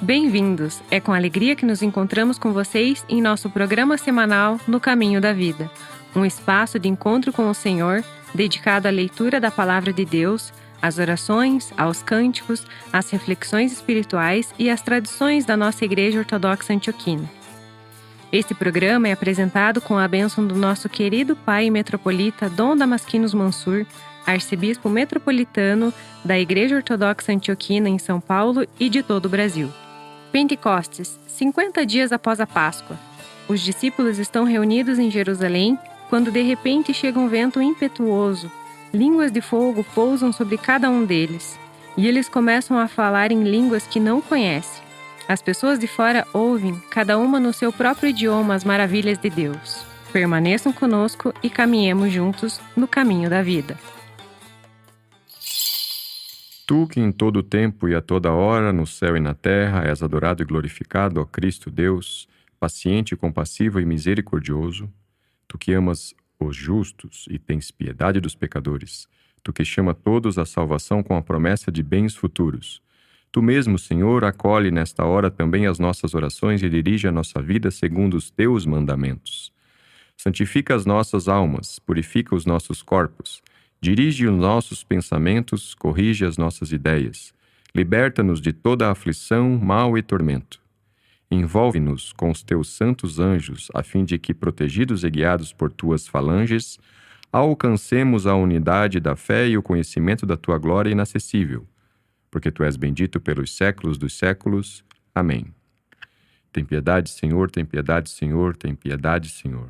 Bem-vindos! É com alegria que nos encontramos com vocês em nosso programa semanal No Caminho da Vida, um espaço de encontro com o Senhor, dedicado à leitura da Palavra de Deus, às orações, aos cânticos, às reflexões espirituais e às tradições da nossa Igreja Ortodoxa Antioquina. Este programa é apresentado com a bênção do nosso querido Pai Metropolita Dom Damasquinos Mansur, Arcebispo Metropolitano da Igreja Ortodoxa Antioquina em São Paulo e de todo o Brasil. Pentecostes, 50 dias após a Páscoa. Os discípulos estão reunidos em Jerusalém quando de repente chega um vento impetuoso. Línguas de fogo pousam sobre cada um deles, e eles começam a falar em línguas que não conhecem. As pessoas de fora ouvem, cada uma no seu próprio idioma, as maravilhas de Deus. Permaneçam conosco e caminhemos juntos no caminho da vida. Tu que em todo o tempo e a toda hora, no céu e na terra, és adorado e glorificado, ó Cristo Deus, paciente, compassivo e misericordioso, tu que amas os justos e tens piedade dos pecadores, tu que chama todos à salvação com a promessa de bens futuros. Tu mesmo, Senhor, acolhe nesta hora também as nossas orações e dirige a nossa vida segundo os teus mandamentos. Santifica as nossas almas, purifica os nossos corpos, dirige os nossos pensamentos, corrige as nossas ideias, liberta-nos de toda aflição, mal e tormento. Envolve-nos com os teus santos anjos, a fim de que, protegidos e guiados por tuas falanges, alcancemos a unidade da fé e o conhecimento da tua glória inacessível, porque tu és bendito pelos séculos dos séculos. Amém. Tem piedade, Senhor, tem piedade, Senhor, tem piedade, Senhor.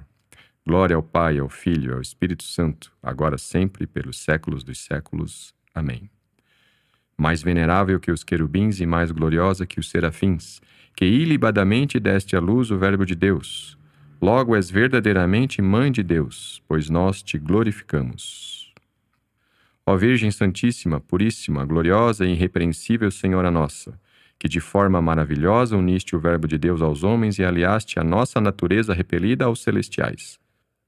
Glória ao Pai, ao Filho e ao Espírito Santo, agora sempre, pelos séculos dos séculos. Amém. Mais venerável que os querubins e mais gloriosa que os serafins, que ilibadamente deste à luz o Verbo de Deus. Logo és verdadeiramente Mãe de Deus, pois nós te glorificamos. Ó Virgem Santíssima, Puríssima, Gloriosa e Irrepreensível Senhora Nossa, que de forma maravilhosa uniste o Verbo de Deus aos homens e aliaste a nossa natureza repelida aos celestiais.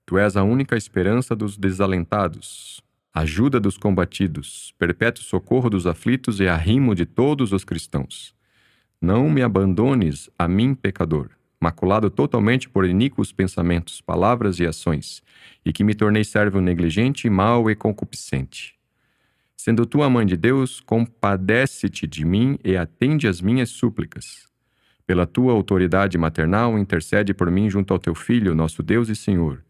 Tu és a única esperança dos desalentados, ajuda dos combatidos, perpétuo socorro dos aflitos e arrimo de todos os cristãos. Não me abandones a mim, pecador, maculado totalmente por iníquos pensamentos, palavras e ações, e que me tornei servo negligente, mau e concupiscente. Sendo tu a Mãe de Deus, compadece-te de mim e atende às minhas súplicas. Pela tua autoridade maternal, intercede por mim junto ao teu Filho, nosso Deus e Senhor,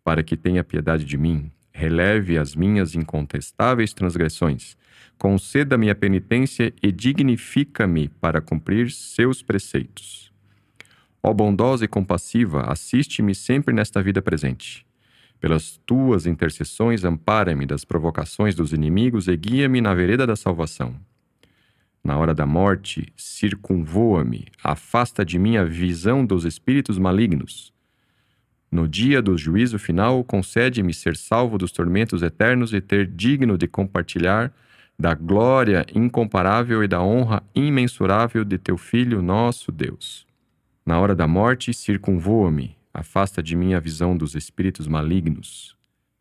para que tenha piedade de mim, releve as minhas incontestáveis transgressões, conceda-me a penitência e dignifica-me para cumprir seus preceitos. Ó bondosa e compassiva, assiste-me sempre nesta vida presente. Pelas tuas intercessões, ampara-me das provocações dos inimigos e guia-me na vereda da salvação. Na hora da morte, circunvoa-me, afasta de mim a visão dos espíritos malignos. No dia do juízo final, concede-me ser salvo dos tormentos eternos e ter digno de compartilhar da glória incomparável e da honra imensurável de teu Filho, nosso Deus. Na hora da morte, circunvoa-me, afasta de mim a visão dos espíritos malignos.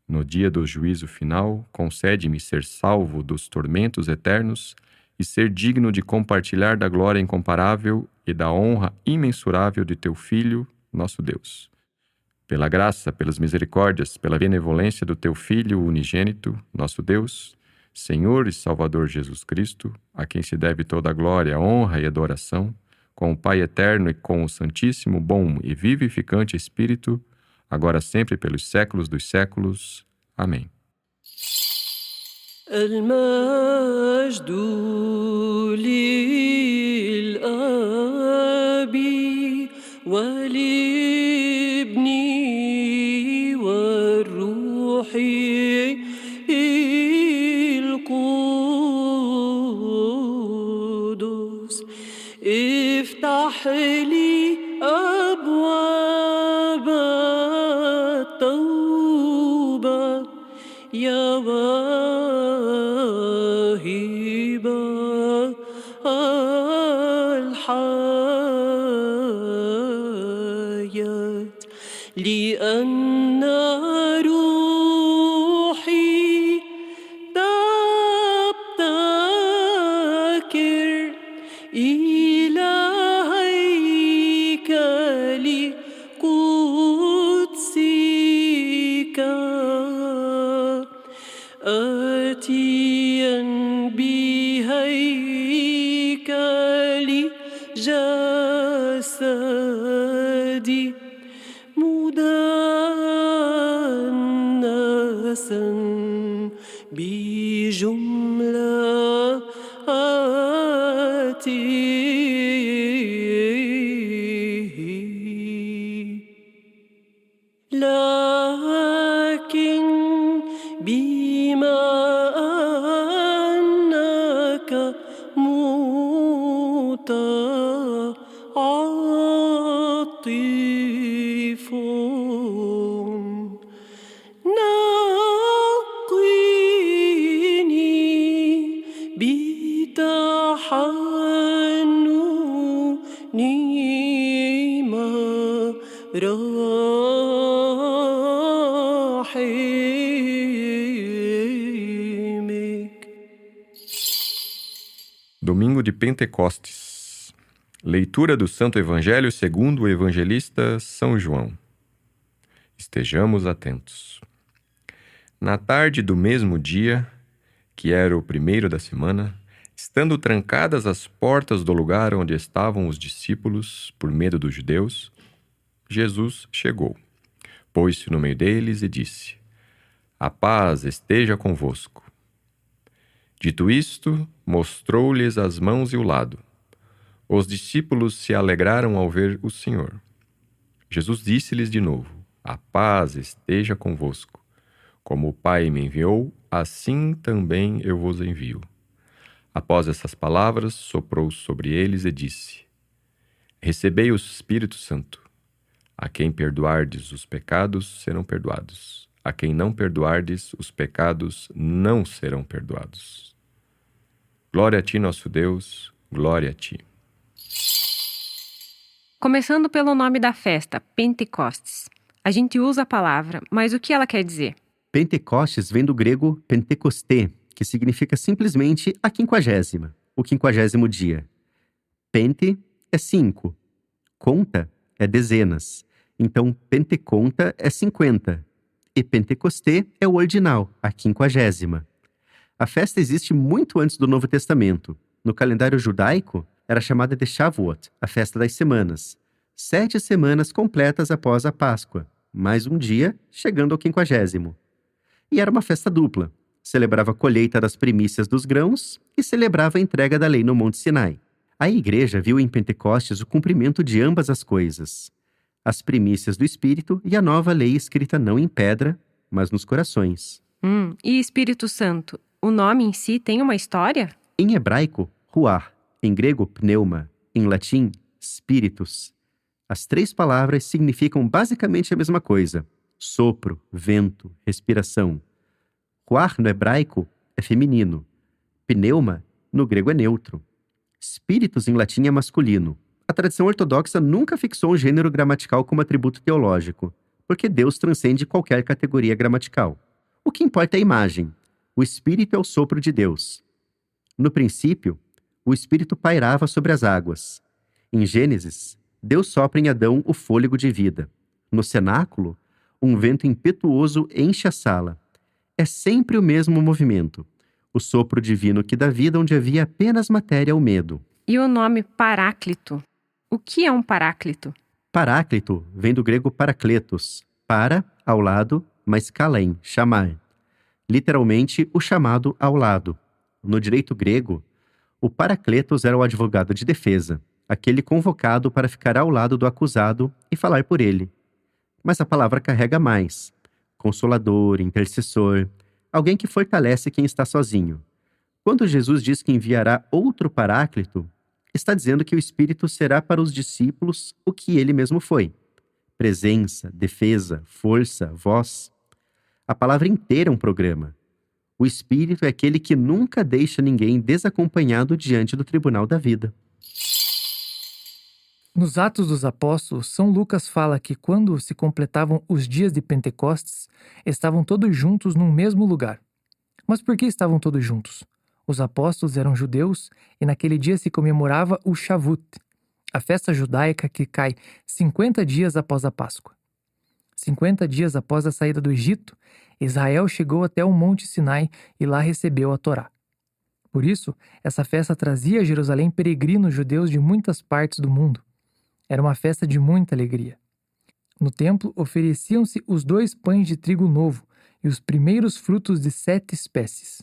No dia do juízo final, concede-me ser salvo dos tormentos eternos e ser digno de compartilhar da glória incomparável e da honra imensurável de teu Filho, nosso Deus. Pela graça, pelas misericórdias, pela benevolência do teu Filho unigênito, nosso Deus, Senhor e Salvador Jesus Cristo, a quem se deve toda a glória, honra e adoração, com o Pai eterno e com o Santíssimo, bom e vivificante Espírito, agora sempre pelos séculos dos séculos. Amém. المجد للآب والابن والروح القدس افتح لي أبواب التوبة يا واهب الحياة لأن روحي تبتكر إلى آتيا بهيكل جسدي مدنسا بجملاته لكن بما أنك متعاطف نقيني بتحنن مراحمك. Domingo de Pentecostes. Leitura do Santo Evangelho segundo o evangelista São João. Estejamos atentos. Na tarde do mesmo dia, que era o primeiro da semana, estando trancadas as portas do lugar onde estavam os discípulos, por medo dos judeus, Jesus chegou, pôs-se no meio deles e disse: A paz esteja convosco. Dito isto, mostrou-lhes as mãos e o lado. Os discípulos se alegraram ao ver o Senhor. Jesus disse-lhes de novo: A paz esteja convosco. Como o Pai me enviou, assim também eu vos envio. Após essas palavras, soprou sobre eles e disse: Recebei o Espírito Santo. A quem perdoardes os pecados, serão perdoados. A quem não perdoardes, os pecados não serão perdoados. Glória a ti, nosso Deus, glória a ti. Começando pelo nome da festa, Pentecostes. A gente usa a palavra, mas o que ela quer dizer? Pentecostes vem do grego Pentecosté, que significa simplesmente a 50ª, o 50º dia. Pente é 5, conta é dezenas, então penteconta é 50, e Pentecosté é o ordinal, a 50ª. A festa existe muito antes do Novo Testamento. No calendário judaico, era chamada de Shavuot, a festa das semanas. 7 semanas completas após a Páscoa, mais um dia chegando ao 50º. E era uma festa dupla. Celebrava a colheita das primícias dos grãos e celebrava a entrega da lei no Monte Sinai. A igreja viu em Pentecostes o cumprimento de ambas as coisas: as primícias do Espírito e a nova lei escrita não em pedra, mas nos corações. E Espírito Santo, o nome em si tem uma história? Em hebraico, ruach, em grego, pneuma, em latim, spiritus. As 3 palavras significam basicamente a mesma coisa: sopro, vento, respiração. Ruach no hebraico é feminino. Pneuma no grego é neutro. Spiritus em latim é masculino. A tradição ortodoxa nunca fixou um gênero gramatical como atributo teológico, porque Deus transcende qualquer categoria gramatical. O que importa é a imagem. O Espírito é o sopro de Deus. No princípio, o Espírito pairava sobre as águas. Em Gênesis, Deus sopra em Adão o fôlego de vida. No cenáculo, um vento impetuoso enche a sala. É sempre o mesmo movimento. O sopro divino que dá vida onde havia apenas matéria ou medo. E o nome Paráclito? O que é um Paráclito? Paráclito vem do grego parakletos. Para, ao lado, mas kalein, chamar. Literalmente, o chamado ao lado. No direito grego, o parakletos era o advogado de defesa, aquele convocado para ficar ao lado do acusado e falar por ele. Mas a palavra carrega mais: consolador, intercessor, alguém que fortalece quem está sozinho. Quando Jesus diz que enviará outro Paráclito, está dizendo que o Espírito será para os discípulos o que ele mesmo foi: presença, defesa, força, voz. A palavra inteira é um programa. O Espírito é aquele que nunca deixa ninguém desacompanhado diante do tribunal da vida. Nos Atos dos Apóstolos, São Lucas fala que quando se completavam os dias de Pentecostes, estavam todos juntos num mesmo lugar. Mas por que estavam todos juntos? Os apóstolos eram judeus e naquele dia se comemorava o Shavuot, a festa judaica que cai 50 dias após a Páscoa. 50 dias após a saída do Egito Israel chegou até o Monte Sinai e lá recebeu a Torá. Por isso, essa festa trazia a Jerusalém peregrinos judeus de muitas partes do mundo. Era uma festa de muita alegria. No templo ofereciam-se os 2 pães de trigo novo e os primeiros frutos de 7 espécies: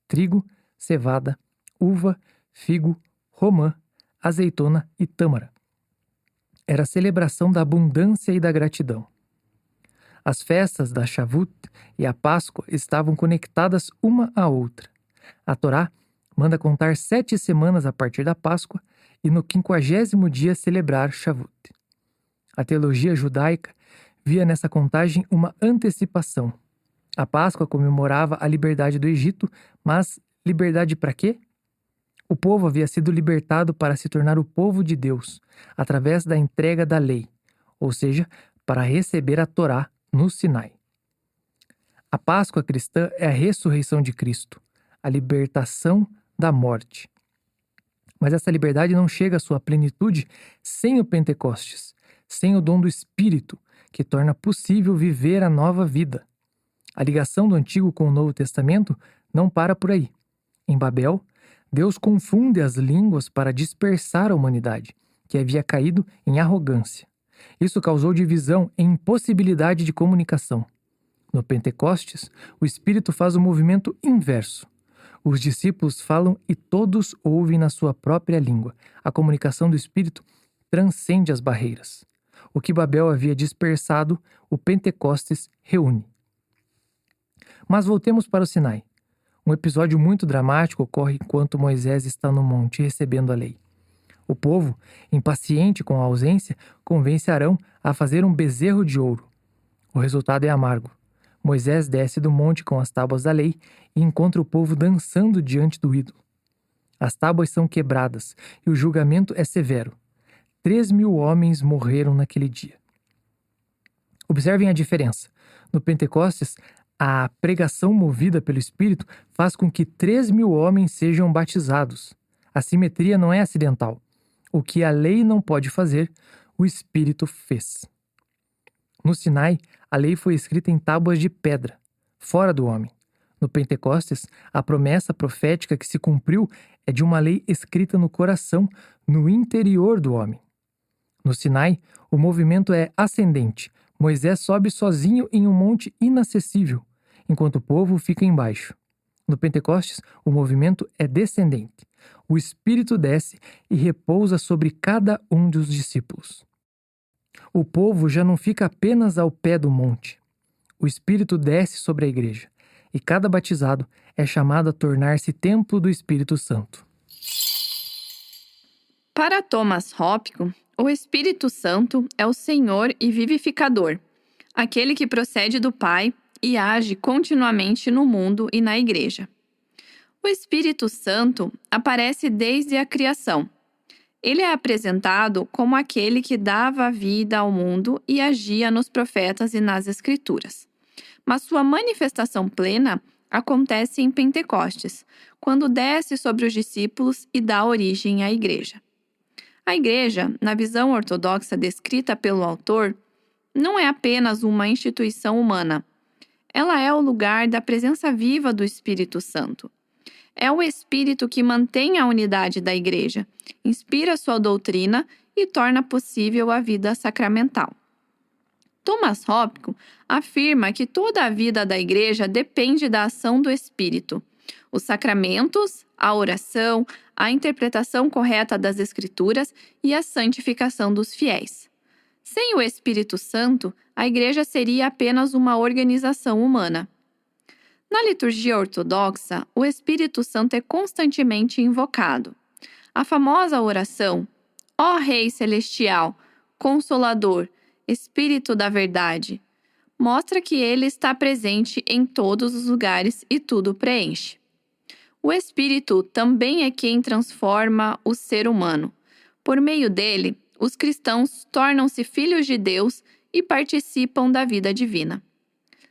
trigo, cevada, uva, figo, romã, azeitona e tâmara. Era a celebração da abundância e da gratidão. As festas da Shavuot e a Páscoa estavam conectadas uma à outra. A Torá manda contar 7 semanas a partir da Páscoa e no 50º dia celebrar Shavuot. A teologia judaica via nessa contagem uma antecipação. A Páscoa comemorava a liberdade do Egito, mas liberdade para quê? O povo havia sido libertado para se tornar o povo de Deus, através da entrega da lei, ou seja, para receber a Torá no Sinai. A Páscoa cristã é a ressurreição de Cristo, a libertação da morte. Mas essa liberdade não chega à sua plenitude sem o Pentecostes, sem o dom do Espírito, que torna possível viver a nova vida. A ligação do Antigo com o Novo Testamento não para por aí. Em Babel, Deus confunde as línguas para dispersar a humanidade, que havia caído em arrogância. Isso causou divisão e impossibilidade de comunicação. No Pentecostes, o Espírito faz o movimento inverso. Os discípulos falam e todos ouvem na sua própria língua. A comunicação do Espírito transcende as barreiras. O que Babel havia dispersado, o Pentecostes reúne. Mas voltemos para o Sinai. Um episódio muito dramático ocorre enquanto Moisés está no monte recebendo a lei. O povo, impaciente com a ausência, convence Arão a fazer um bezerro de ouro. O resultado é amargo. Moisés desce do monte com as tábuas da lei e encontra o povo dançando diante do ídolo. As tábuas são quebradas e o julgamento é severo. 3.000 homens morreram naquele dia. Observem a diferença. No Pentecostes, a pregação movida pelo Espírito faz com que 3.000 homens sejam batizados. A simetria não é acidental. O que a lei não pode fazer, o Espírito fez. No Sinai, a lei foi escrita em tábuas de pedra, fora do homem. No Pentecostes, a promessa profética que se cumpriu é de uma lei escrita no coração, no interior do homem. No Sinai, o movimento é ascendente. Moisés sobe sozinho em um monte inacessível, enquanto o povo fica embaixo. No Pentecostes, o movimento é descendente. O Espírito desce e repousa sobre cada um dos discípulos. O povo já não fica apenas ao pé do monte. O Espírito desce sobre a igreja, e cada batizado é chamado a tornar-se templo do Espírito Santo. Para Thomas Hopkins, o Espírito Santo é o Senhor e vivificador, aquele que procede do Pai e age continuamente no mundo e na igreja. O Espírito Santo aparece desde a criação. Ele é apresentado como aquele que dava vida ao mundo e agia nos profetas e nas Escrituras. Mas sua manifestação plena acontece em Pentecostes, quando desce sobre os discípulos e dá origem à igreja. A igreja, na visão ortodoxa descrita pelo autor, não é apenas uma instituição humana. Ela é o lugar da presença viva do Espírito Santo. É o Espírito que mantém a unidade da igreja, inspira sua doutrina e torna possível a vida sacramental. Thomas Hopkins afirma que toda a vida da igreja depende da ação do Espírito. Os sacramentos, a oração, a interpretação correta das Escrituras e a santificação dos fiéis. Sem o Espírito Santo, a igreja seria apenas uma organização humana. Na liturgia ortodoxa, o Espírito Santo é constantemente invocado. A famosa oração, ó Rei Celestial, Consolador, Espírito da Verdade, mostra que ele está presente em todos os lugares e tudo preenche. O Espírito também é quem transforma o ser humano. Por meio dele, os cristãos tornam-se filhos de Deus e participam da vida divina.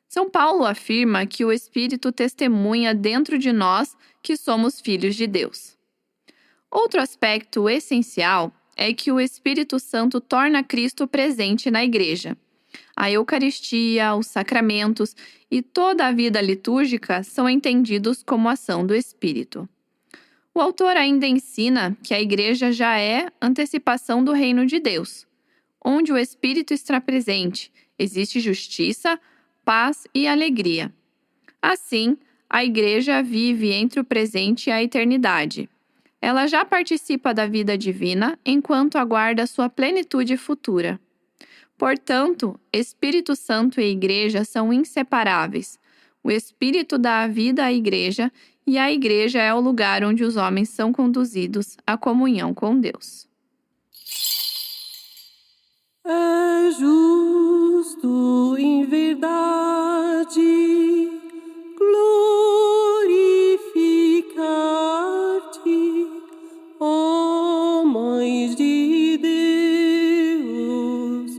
São Paulo afirma que o Espírito testemunha dentro de nós que somos filhos de Deus. Outro aspecto essencial é que o Espírito Santo torna Cristo presente na igreja. A Eucaristia, os sacramentos e toda a vida litúrgica são entendidos como ação do Espírito. O autor ainda ensina que a Igreja já é antecipação do reino de Deus. Onde o Espírito está presente, existe justiça, paz e alegria. Assim, a Igreja vive entre o presente e a eternidade. Ela já participa da vida divina enquanto aguarda sua plenitude futura. Portanto, Espírito Santo e Igreja são inseparáveis. O Espírito dá a vida à Igreja e a Igreja é o lugar onde os homens são conduzidos à comunhão com Deus. É justo em verdade glorificar-te, ó Mãe de Deus,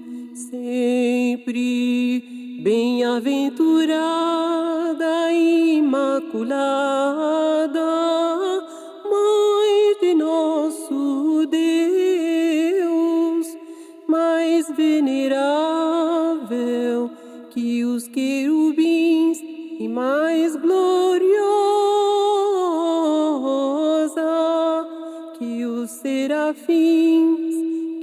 sempre bem-aventurada e imaculada, Mãe de nosso Deus, mais venerável que os querubins e mais gloriosa que os serafins,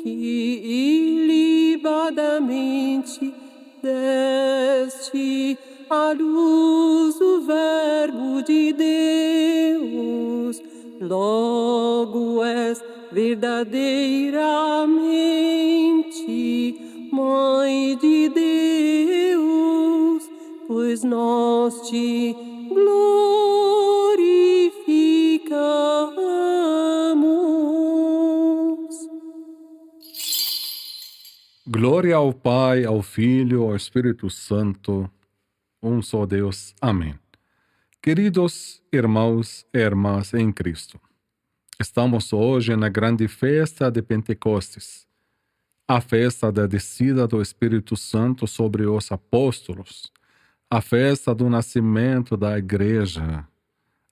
que ilibadamente deste à luz o Verbo de Deus. Logo és verdadeiramente Mãe de Deus, pois nós te glorificamos. Glória ao Pai, ao Filho, ao Espírito Santo, um só Deus. Amém. Queridos irmãos e irmãs em Cristo, estamos hoje na grande festa de Pentecostes, a festa da descida do Espírito Santo sobre os apóstolos, a festa do nascimento da Igreja,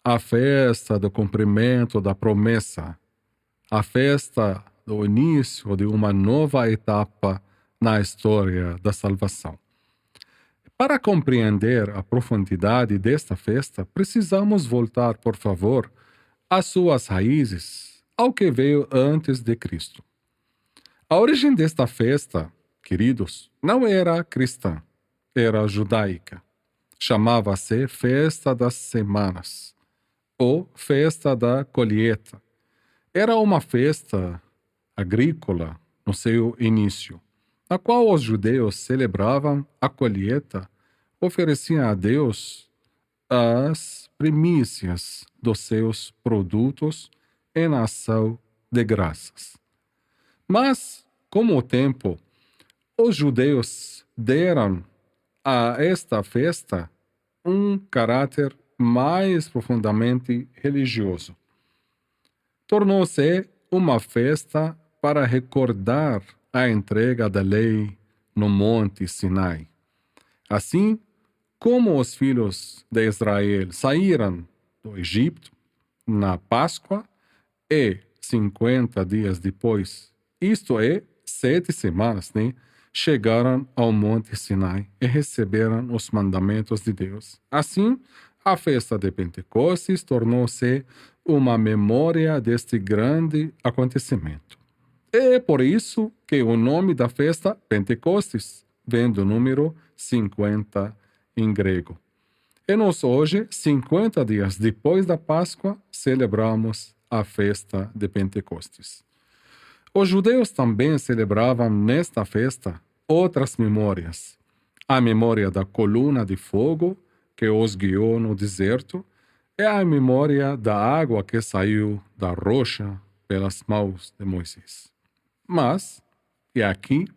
a festa do cumprimento da promessa, a festa do início de uma nova etapa na história da salvação. Para compreender a profundidade desta festa, precisamos voltar, por favor, às suas raízes, ao que veio antes de Cristo. A origem desta festa, queridos, não era cristã, era judaica. Chamava-se Festa das Semanas, ou Festa da Colheita. Era uma festa agrícola no seu início, na qual os judeus celebravam a colheita, ofereciam a Deus as primícias dos seus produtos em ação de graças. Mas, com o tempo, os judeus deram a esta festa um caráter mais profundamente religioso. Tornou-se uma festa para recordar a entrega da lei no Monte Sinai. Assim, como os filhos de Israel saíram do Egito na Páscoa e 50 dias depois, isto é, 7 semanas, chegaram ao Monte Sinai e receberam os mandamentos de Deus. Assim, a festa de Pentecostes tornou-se uma memória deste grande acontecimento. É por isso que o nome da festa Pentecostes vem do número 50 em grego. E nós hoje, 50 dias depois da Páscoa, celebramos a festa de Pentecostes. Os judeus também celebravam nesta festa outras memórias. A memória da coluna de fogo que os guiou no deserto e a memória da água que saiu da rocha pelas mãos de Moisés. Mas, e aqui,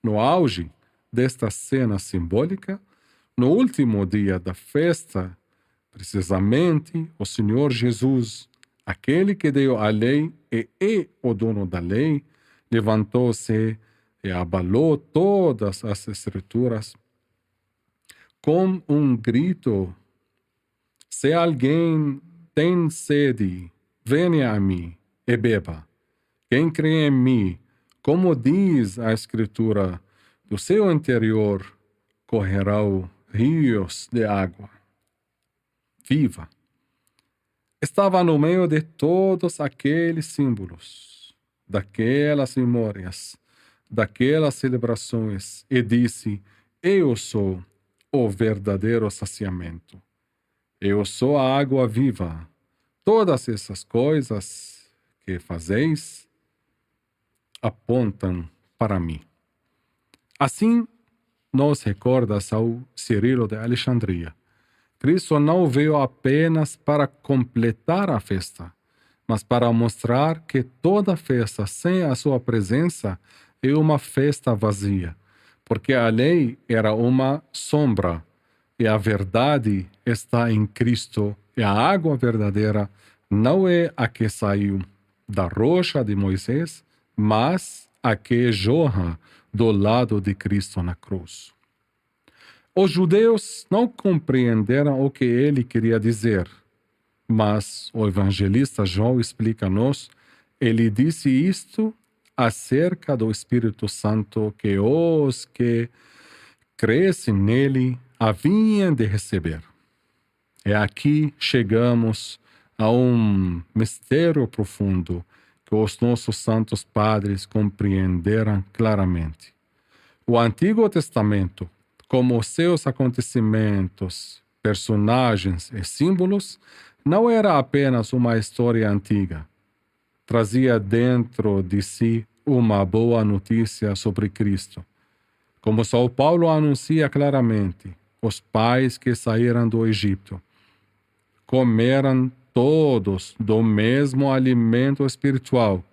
no auge desta cena simbólica, no último dia da festa, precisamente, o Senhor Jesus, aquele que deu a lei e é o dono da lei, levantou-se e abalou todas as escrituras com um grito: se alguém tem sede, venha a mim e beba. Quem crê em mim, como diz a Escritura, Do seu interior correrão rios de água viva. Estava no meio de todos aqueles símbolos, daquelas memórias, daquelas celebrações, e disse: eu sou o verdadeiro saciamento. Eu sou a água viva. Todas essas coisas que fazeis apontam para mim. Assim, nos recorda São Cirilo de Alexandria. Cristo não veio apenas para completar a festa, mas para mostrar que toda festa sem a sua presença é uma festa vazia, porque a lei era uma sombra e a verdade está em Cristo, e a água verdadeira não é a que saiu da rocha de Moisés, mas a que jorra do lado de Cristo na cruz. Os judeus não compreenderam o que ele queria dizer, mas o evangelista João explica-nos, ele disse isto acerca do Espírito Santo que os que crescem nele haviam de receber. E aqui chegamos a um mistério profundo que os nossos santos padres compreenderam claramente. O Antigo Testamento, como seus acontecimentos, personagens e símbolos, não era apenas uma história antiga. Trazia dentro de si uma boa notícia sobre Cristo. Como São Paulo anuncia claramente, os pais que saíram do Egito comeram todos do mesmo alimento espiritual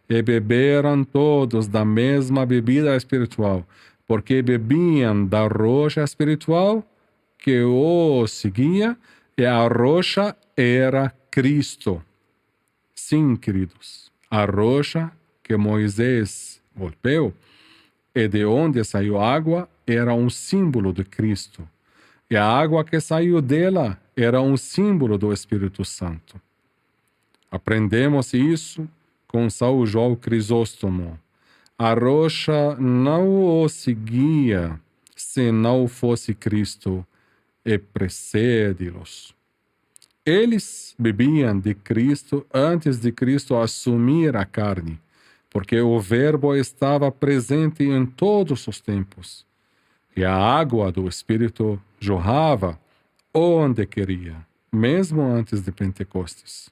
e beberam todos da mesma bebida espiritual, porque bebiam da rocha espiritual que os seguia, e a rocha era Cristo. Sim, queridos, a rocha que Moisés golpeou e de onde saiu água era um símbolo de Cristo. E a água que saiu dela era um símbolo do Espírito Santo. Aprendemos isso com São João Crisóstomo. A rocha não o seguia se não fosse Cristo e precede-los. Eles bebiam de Cristo antes de Cristo assumir a carne, porque o Verbo estava presente em todos os tempos. E a água do Espírito jorrava onde queria, mesmo antes de Pentecostes.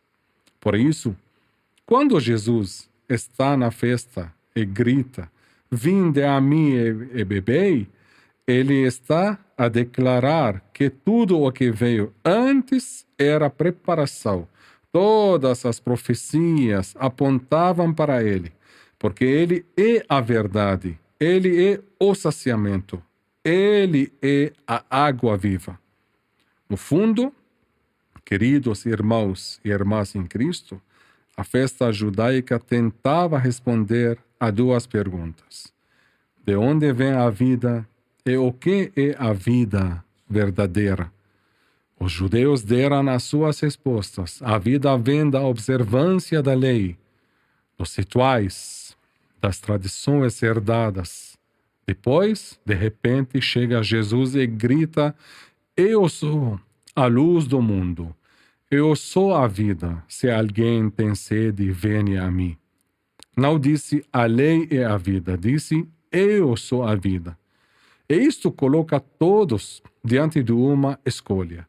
Por isso, quando Jesus está na festa e grita, vinde a mim e bebei, ele está a declarar que tudo o que veio antes era preparação. Todas as profecias apontavam para ele, porque ele é a verdade, ele é o saciamento, ele é a água viva. No fundo, queridos irmãos e irmãs em Cristo, a festa judaica tentava responder a duas perguntas. De onde vem a vida e o que é a vida verdadeira? Os judeus deram as suas respostas. A vida vem da observância da lei, dos rituais, das tradições herdadas. Depois, de repente, chega Jesus e grita: eu sou a luz do mundo. Eu sou a vida. Se alguém tem sede, venha a mim. Não disse a lei é a vida, disse eu sou a vida. E isto coloca todos diante de uma escolha.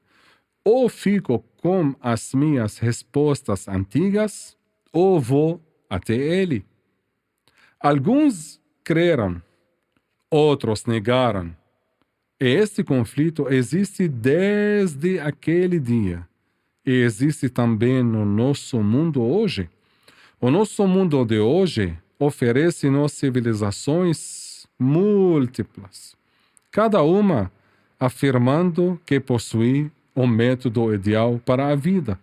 Ou fico com as minhas respostas antigas, ou vou até ele. Alguns creram, outros negaram. E este conflito existe desde aquele dia. E existe também no nosso mundo hoje. O nosso mundo de hoje oferece-nos civilizações múltiplas, cada uma afirmando que possui um método ideal para a vida.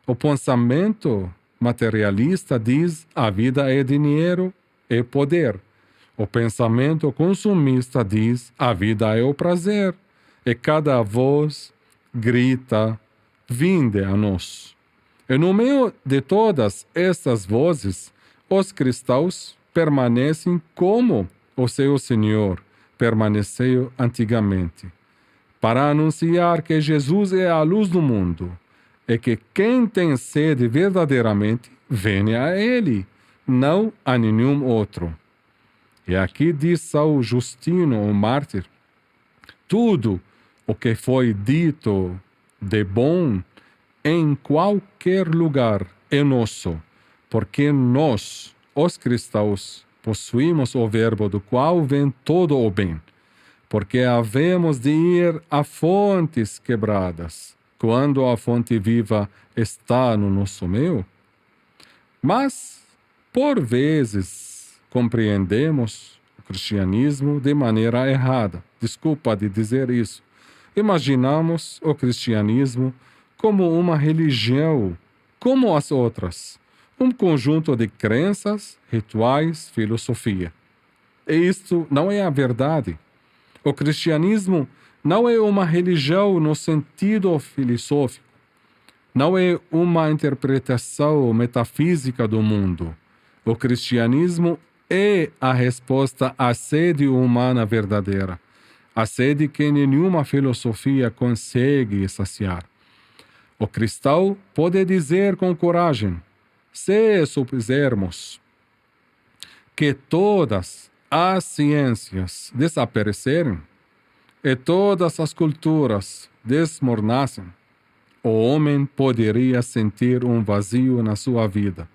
O pensamento materialista diz a vida é dinheiro e poder. O pensamento consumista diz a vida é o prazer. E cada voz grita: vinde a nós. E no meio de todas essas vozes, os cristãos permanecem como o seu Senhor, permaneceu antigamente, para anunciar que Jesus é a luz do mundo, e que quem tem sede verdadeiramente, venha a ele, não a nenhum outro. E aqui diz São Justino, o mártir, tudo o que foi dito de bom em qualquer lugar é nosso, porque nós, os cristãos, possuímos o verbo do qual vem todo o bem, porque havemos de ir a fontes quebradas, quando a fonte viva está no nosso meio. Mas, por vezes, compreendemos o cristianismo de maneira errada. Desculpa de dizer isso. Imaginamos o cristianismo como uma religião, como as outras, um conjunto de crenças, rituais, filosofia. E isto não é a verdade. O cristianismo não é uma religião no sentido filosófico. Não é uma interpretação metafísica do mundo. O cristianismo é a resposta à sede humana verdadeira, a sede que nenhuma filosofia consegue saciar. O cristão pode dizer com coragem, se supusermos que todas as ciências desaparecerem e todas as culturas desmoronassem, o homem poderia sentir um vazio na sua vida,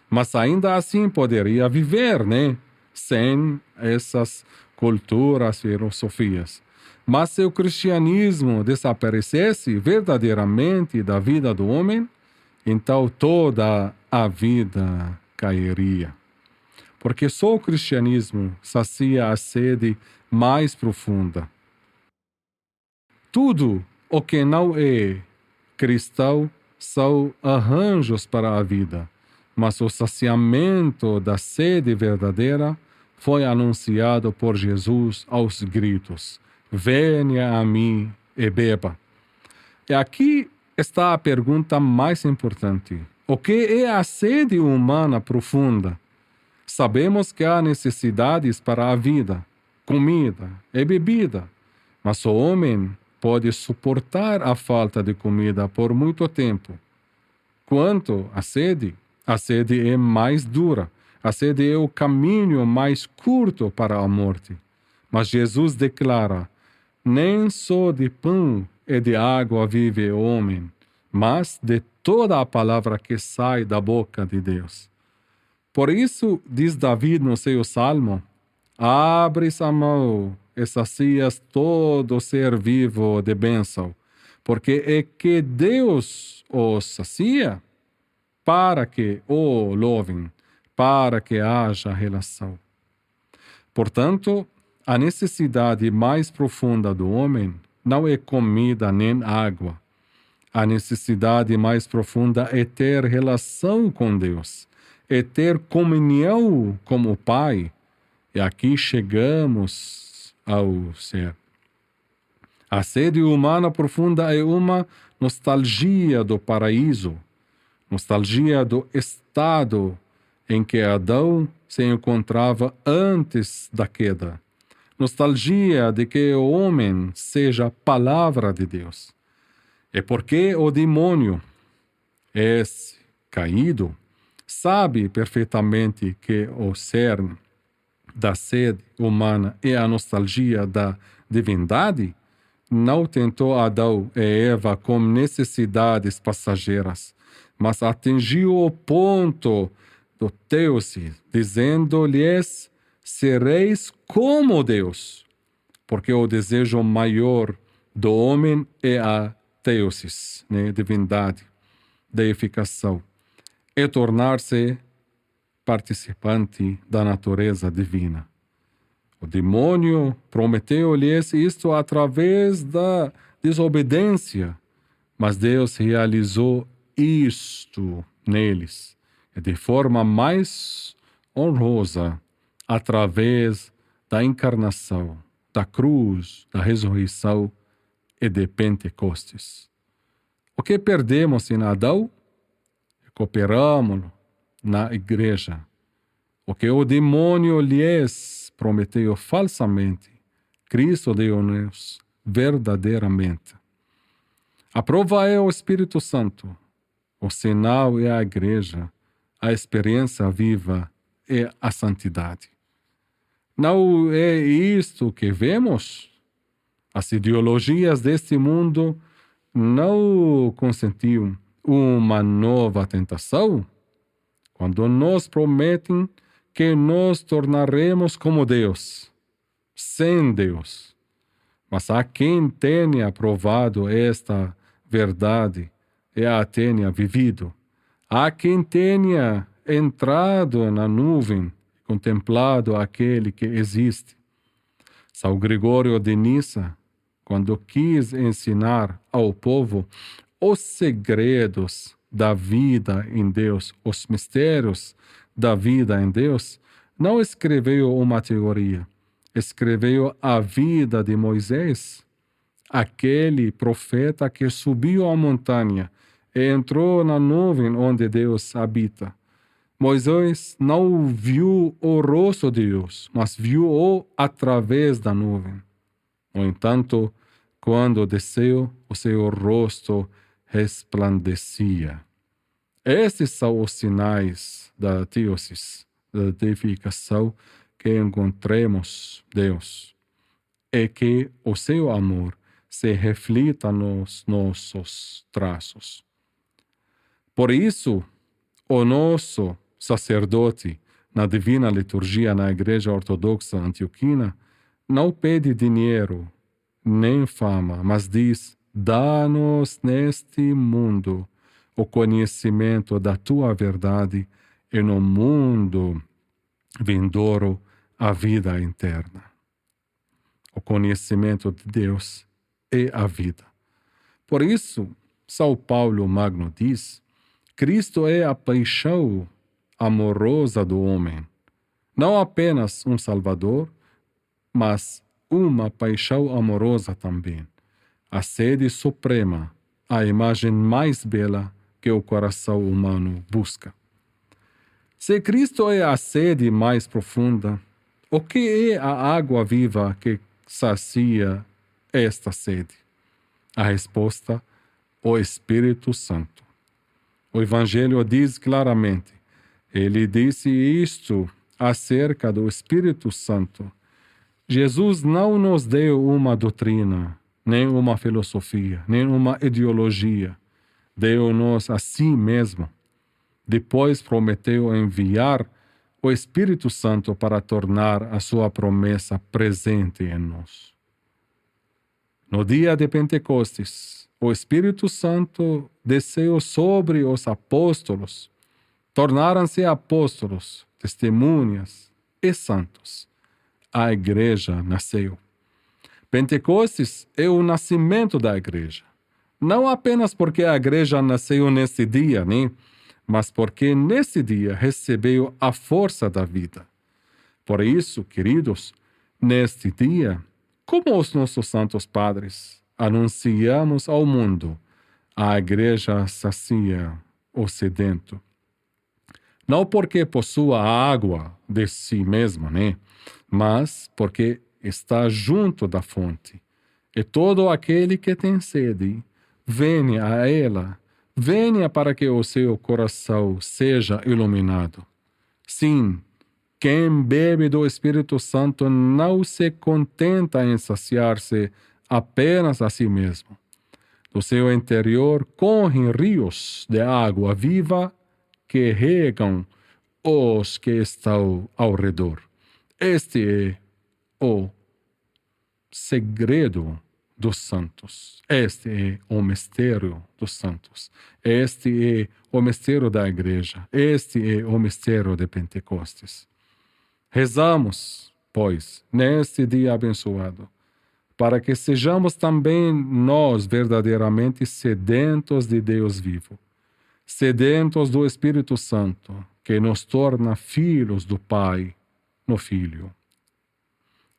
mas ainda assim poderia viver, sem essas culturas, filosofias. Mas se o cristianismo desaparecesse verdadeiramente da vida do homem, então toda a vida cairia. Porque só o cristianismo sacia a sede mais profunda. Tudo o que não é cristão são arranjos para a vida, mas o saciamento da sede verdadeira foi anunciado por Jesus aos gritos: venha a mim e beba. E aqui está a pergunta mais importante. O que é a sede humana profunda? Sabemos que há necessidades para a vida, comida e bebida, mas o homem pode suportar a falta de comida por muito tempo. Quanto à sede, a sede é mais dura. A sede é o caminho mais curto para a morte. Mas Jesus declara: nem só de pão e de água vive o homem, mas de toda a palavra que sai da boca de Deus. Por isso, diz David no seu salmo: abres a mão e sacias todo ser vivo de bênção, porque é que Deus os sacia para que o louvem, para que haja relação. Portanto, a necessidade mais profunda do homem não é comida nem água. A necessidade mais profunda é ter relação com Deus, é ter comunhão com o Pai. E aqui chegamos ao ser. A sede humana profunda é uma nostalgia do paraíso, nostalgia do estado em que Adão se encontrava antes da queda, nostalgia de que o homem seja a palavra de Deus. É porque o demônio, esse caído, sabe perfeitamente que o cerne da sede humana e a nostalgia da divindade, não tentou Adão e Eva com necessidades passageiras, mas atingiu o ponto do teose, dizendo-lhes: sereis como Deus, porque o desejo maior do homem é a teosis, divindade, deificação, é tornar-se participante da natureza divina. O demônio prometeu-lhes isto através da desobediência, mas Deus realizou isto neles, de forma mais honrosa, através da encarnação, da cruz, da ressurreição e de Pentecostes. O que perdemos em Adão, recuperamos na igreja. O que o demônio lhes prometeu falsamente, Cristo deu-nos verdadeiramente. A prova é o Espírito Santo. O sinal é a igreja. A experiência viva é a santidade. Não é isto que vemos? As ideologias deste mundo não consentiam uma nova tentação? Quando nos prometem que nos tornaremos como Deus, sem Deus. Mas há quem tenha provado esta verdade e a tenha vivido. Há quem tenha entrado na nuvem, contemplado aquele que existe. São Gregório de Nissa, quando quis ensinar ao povo os segredos da vida em Deus, os mistérios da vida em Deus, não escreveu uma teoria, escreveu a vida de Moisés, aquele profeta que subiu a montanha e entrou na nuvem onde Deus habita. Moisés não viu o rosto de Deus, mas viu-o através da nuvem. No entanto, quando desceu, o seu rosto resplandecia. Estes são os sinais da teosis, da deificação, que encontremos Deus, e que o seu amor se reflita nos nossos traços. Por isso, o nosso sacerdote na divina liturgia na Igreja Ortodoxa Antioquina não pede dinheiro nem fama, mas diz: dá-nos neste mundo o conhecimento da tua verdade e no mundo vindouro a vida eterna. O conhecimento de Deus é a vida. Por isso, São Paulo Magno diz: Cristo é a paixão amorosa do homem, não apenas um Salvador, mas uma paixão amorosa também, a sede suprema, a imagem mais bela que o coração humano busca. Se Cristo é a sede mais profunda, o que é a água viva que sacia esta sede? A resposta: o Espírito Santo. O Evangelho diz claramente: ele disse isto acerca do Espírito Santo. Jesus não nos deu uma doutrina, nem uma filosofia, nem uma ideologia. Deu-nos a si mesmo. Depois prometeu enviar o Espírito Santo para tornar a sua promessa presente em nós. No dia de Pentecostes, o Espírito Santo desceu sobre os apóstolos. Tornaram-se apóstolos, testemunhas e santos. A igreja nasceu. Pentecostes é o nascimento da igreja. Não apenas porque a igreja nasceu nesse dia, né? Mas porque nesse dia recebeu a força da vida. Por isso, queridos, neste dia, como os nossos santos padres, anunciamos ao mundo, a igreja sacia o sedento. Não porque possua água de si mesma, né? Mas porque está junto da fonte. E todo aquele que tem sede, venha a ela, venha para que o seu coração seja iluminado. Sim, quem bebe do Espírito Santo não se contenta em saciar-se apenas a si mesmo. Do seu interior correm rios de água viva que regam os que estão ao redor. Este é o segredo dos santos. Este é o mistério dos santos. Este é o mistério da igreja. Este é o mistério de Pentecostes. Rezamos, pois, neste dia abençoado, para que sejamos também nós verdadeiramente sedentos de Deus vivo, sedentos do Espírito Santo, que nos torna filhos do Pai no Filho.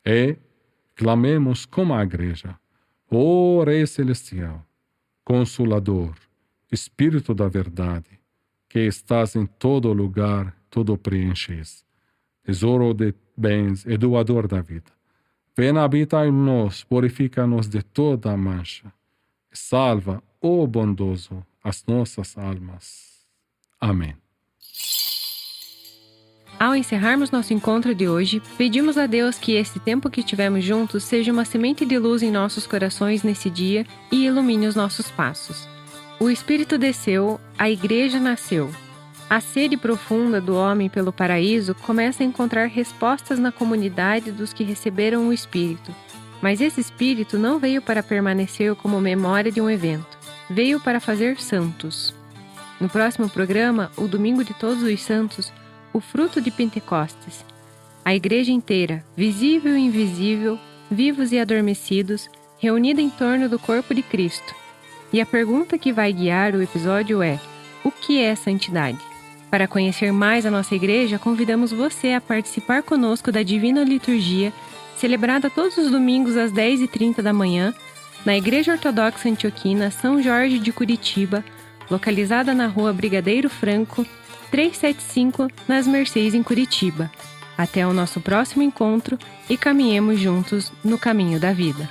E clamemos como a igreja: ó Rei Celestial, Consolador, Espírito da verdade, que estás em todo lugar, tudo preenches, tesouro de bens e doador da vida, Vem habitar em nós, purifica-nos de toda mancha. Salva, ó bondoso, as nossas almas. Amém. Ao encerrarmos nosso encontro de hoje, pedimos a Deus que esse tempo que tivemos juntos seja uma semente de luz em nossos corações nesse dia e ilumine os nossos passos. O Espírito desceu, a Igreja nasceu. A sede profunda do homem pelo paraíso começa a encontrar respostas na comunidade dos que receberam o Espírito. Mas esse Espírito não veio para permanecer como memória de um evento. Veio para fazer santos. No próximo programa, o Domingo de Todos os Santos, o fruto de Pentecostes. A Igreja inteira, visível e invisível, vivos e adormecidos, reunida em torno do corpo de Cristo. E a pergunta que vai guiar o episódio é: o que é santidade? Para conhecer mais a nossa igreja, convidamos você a participar conosco da Divina Liturgia, celebrada todos os domingos às 10h30 da manhã, na Igreja Ortodoxa Antioquina São Jorge de Curitiba, localizada na Rua Brigadeiro Franco, 375, nas Mercês, em Curitiba. Até o nosso próximo encontro e caminhemos juntos no caminho da vida.